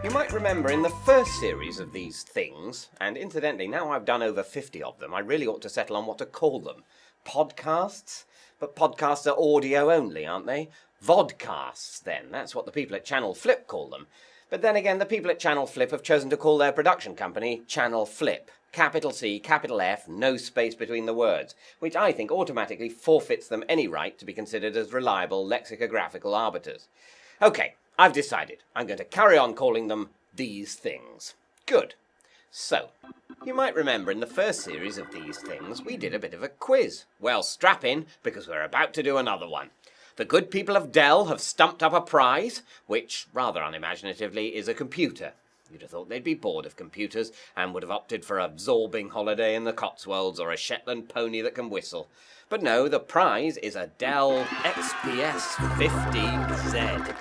You might remember in the first series of these things, and incidentally, now I've done over 50 of them, I really ought to settle on what to call them. Podcasts? But podcasts are audio only, aren't they? Vodcasts, then. That's what the people at Channel Flip call them. But then again, the people at Channel Flip have chosen to call their production company Channel Flip. Capital C, capital F, no space between the words, which I think automatically forfeits them any right to be considered as reliable lexicographical arbiters. Okay, I've decided. I'm going to carry on calling them these things. Good. So, you might remember in the first series of these things, we did a bit of a quiz. Well, strap in, because we're about to do another one. The good people of Dell have stumped up a prize, which, rather unimaginatively, is a computer. You'd have thought they'd be bored of computers and would have opted for a absorbing holiday in the Cotswolds or a Shetland pony that can whistle. But no, the prize is a Dell XPS15z,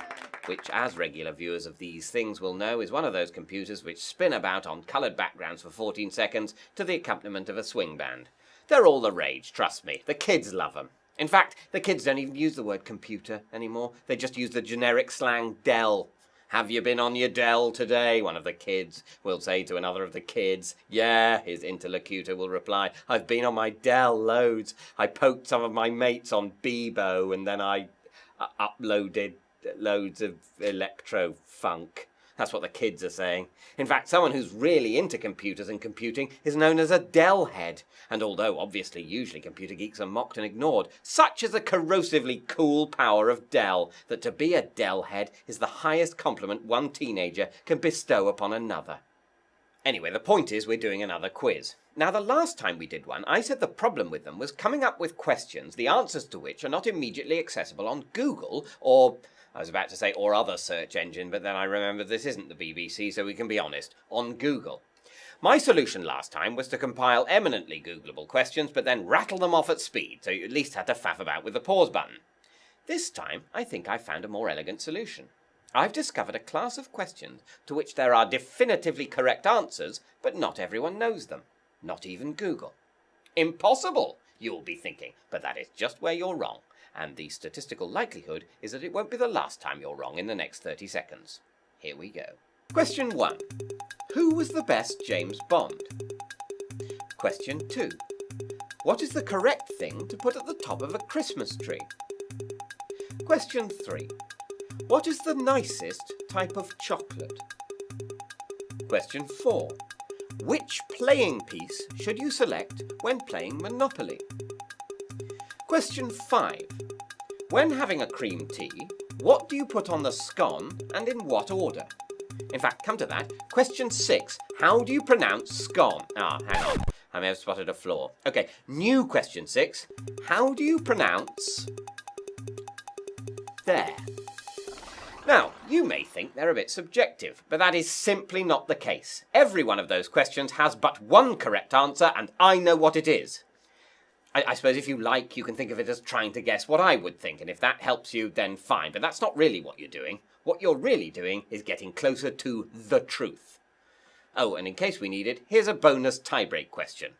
which, as regular viewers of these things will know, is one of those computers which spin about on coloured backgrounds for 14 seconds to the accompaniment of a swing band. They're all the rage, trust me. The kids love them. In fact, the kids don't even use the word computer anymore. They just use the generic slang Dell. Have you been on your Dell today? One of the kids will say to another of the kids. Yeah, his interlocutor will reply, I've been on my Dell loads. I poked some of my mates on Bebo and then I uploaded loads of electro funk. That's what the kids are saying. In fact, someone who's really into computers and computing is known as a Dell head. And although obviously usually computer geeks are mocked and ignored, such is the corrosively cool power of Dell that to be a Dell head is the highest compliment one teenager can bestow upon another. Anyway, the point is we're doing another quiz. Now, the last time we did one, I said the problem with them was coming up with questions, the answers to which are not immediately accessible on Google or, I was about to say, or other search engine, but then I remembered this isn't the BBC, so we can be honest, on Google. My solution last time was to compile eminently Googleable questions, but then rattle them off at speed, so you at least had to faff about with the pause button. This time, I think I found a more elegant solution. I've discovered a class of questions to which there are definitively correct answers, but not everyone knows them. Not even Google. Impossible, you'll be thinking, but that is just where you're wrong. And the statistical likelihood is that it won't be the last time you're wrong in the next 30 seconds. Here we go. Question 1. Who was the best James Bond? Question 2. What is the correct thing to put at the top of a Christmas tree? Question 3. What is the nicest type of chocolate? Question 4. Which playing piece should you select when playing Monopoly? Question 5. When having a cream tea, what do you put on the scone and in what order? In fact, come to that. Question 6. How do you pronounce scone? Hang on. I may have spotted a flaw. Okay, new question 6. How do you pronounce there? Now, you may think they're a bit subjective, but that is simply not the case. Every one of those questions has but one correct answer, and I know what it is. I suppose if you like, you can think of it as trying to guess what I would think, and if that helps you, then fine. But that's not really what you're doing. What you're really doing is getting closer to the truth. Oh, and in case we need it, here's a bonus tiebreak question.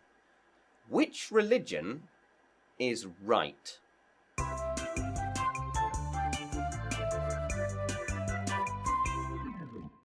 Which religion is right?